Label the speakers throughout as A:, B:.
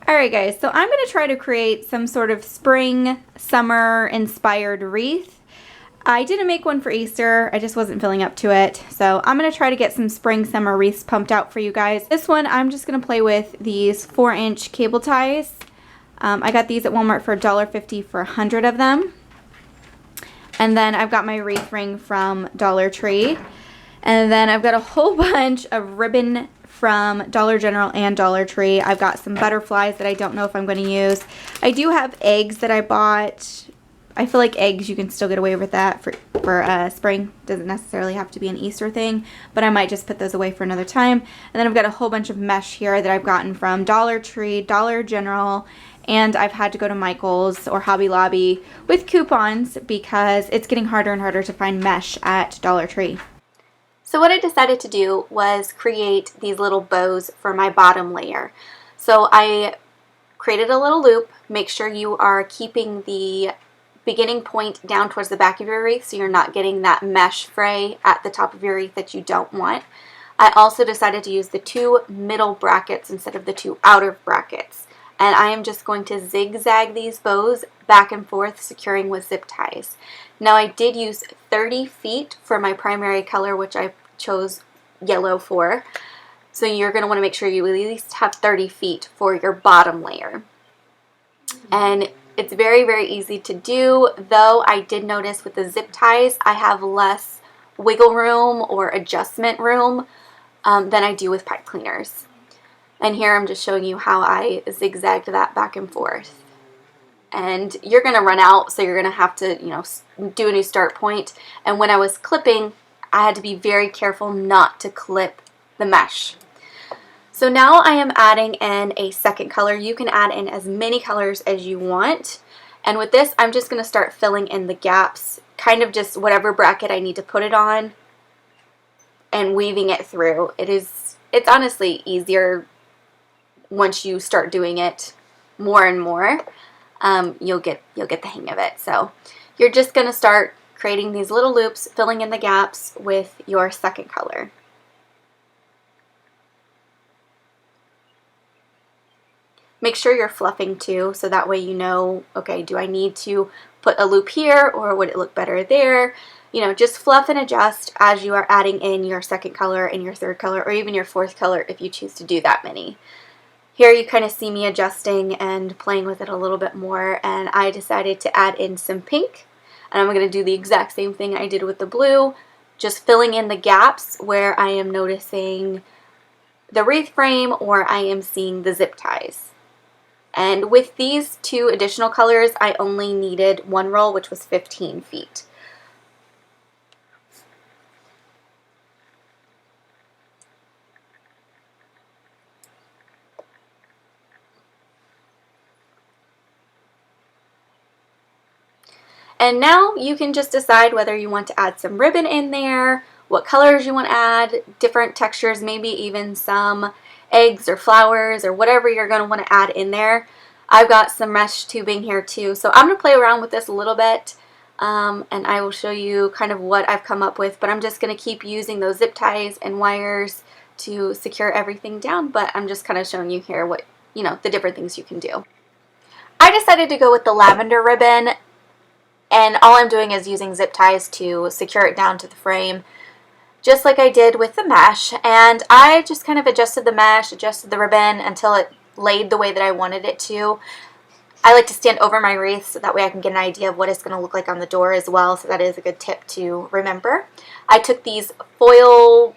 A: Alright guys, so I'm going to try to create some sort of spring, summer inspired wreath. I didn't make one for Easter, I just wasn't feeling up to it. So I'm going to try to get some spring, summer wreaths pumped out for you guys. This one, I'm just going to play with these 4-inch cable ties. I got these at Walmart for $1.50 for 100 of them. And then I've got my wreath ring from Dollar Tree. And then I've got a whole bunch of ribbon from Dollar General and Dollar Tree. I've got some butterflies that I don't know if I'm going to use. I do have eggs that I bought. I feel like eggs, you can still get away with that for spring. Doesn't necessarily have to be an Easter thing, but I might just put those away for another time. And then I've got a whole bunch of mesh here that I've gotten from Dollar Tree, Dollar General, and I've had to go to Michael's or Hobby Lobby with coupons because it's getting harder and harder to find mesh at Dollar Tree. So what I decided to do was create these little bows for my bottom layer. So I created a little loop. Make sure you are keeping the beginning point down towards the back of your wreath so you're not getting that mesh fray at the top of your wreath that you don't want. I also decided to use the 2 middle brackets instead of the 2 outer brackets. And I am just going to zigzag these bows back and forth, securing with zip ties. Now I did use 30 feet for my primary color, which I chose yellow for. So you're going to want to make sure you at least have 30 feet for your bottom layer. And it's very, very easy to do, though I did notice with the zip ties, I have less wiggle room or adjustment room than I do with pipe cleaners. And here I'm just showing you how I zigzagged that back and forth. And you're going to run out, so you're going to have to, do a new start point. And when I was clipping, I had to be very careful not to clip the mesh. So now I am adding in a second color. You can add in as many colors as you want. And with this, I'm just going to start filling in the gaps, kind of just whatever bracket I need to put it on and weaving it through. It's honestly easier once you start doing it more and more. You'll get the hang of it. So you're just going to start creating these little loops, filling in the gaps with your second color. Make sure you're fluffing too, so that way you know, okay, do I need to put a loop here or would it look better there? Just fluff and adjust as you are adding in your second color and your third color or even your fourth color if you choose to do that many. Here you kind of see me adjusting and playing with it a little bit more, and I decided to add in some pink. And I'm going to do the exact same thing I did with the blue, just filling in the gaps where I am noticing the wreath frame or I am seeing the zip ties. And with these 2 additional colors, I only needed 1 roll, which was 15 feet. And now you can just decide whether you want to add some ribbon in there, what colors you want to add, different textures, maybe even some eggs or flowers or whatever you're going to want to add in there. I've got some mesh tubing here too, so I'm going to play around with this a little bit and I will show you kind of what I've come up with, but I'm just going to keep using those zip ties and wires to secure everything down, but I'm just kind of showing you here what, the different things you can do. I decided to go with the lavender ribbon, and all I'm doing is using zip ties to secure it down to the frame, just like I did with the mesh. And I just kind of adjusted the mesh, adjusted the ribbon until it laid the way that I wanted it to. I like to stand over my wreath so that way I can get an idea of what it's going to look like on the door as well, so that is a good tip to remember. I took these foil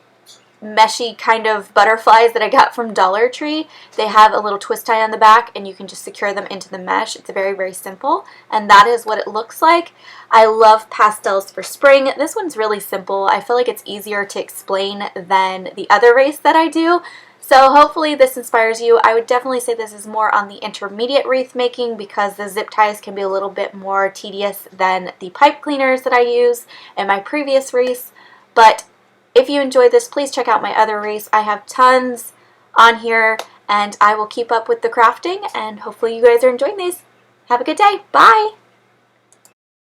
A: meshy kind of butterflies that I got from Dollar Tree. They have a little twist tie on the back and you can just secure them into the mesh. It's very, very simple, and that is what it looks like. I love pastels for spring. This one's really simple. I feel like it's easier to explain than the other wreaths that I do. So hopefully this inspires you. I would definitely say this is more on the intermediate wreath making because the zip ties can be a little bit more tedious than the pipe cleaners that I use in my previous wreaths. But if you enjoyed this, please check out my other wreaths. I have tons on here, and I will keep up with the crafting, and hopefully you guys are enjoying these. Have a good day. Bye!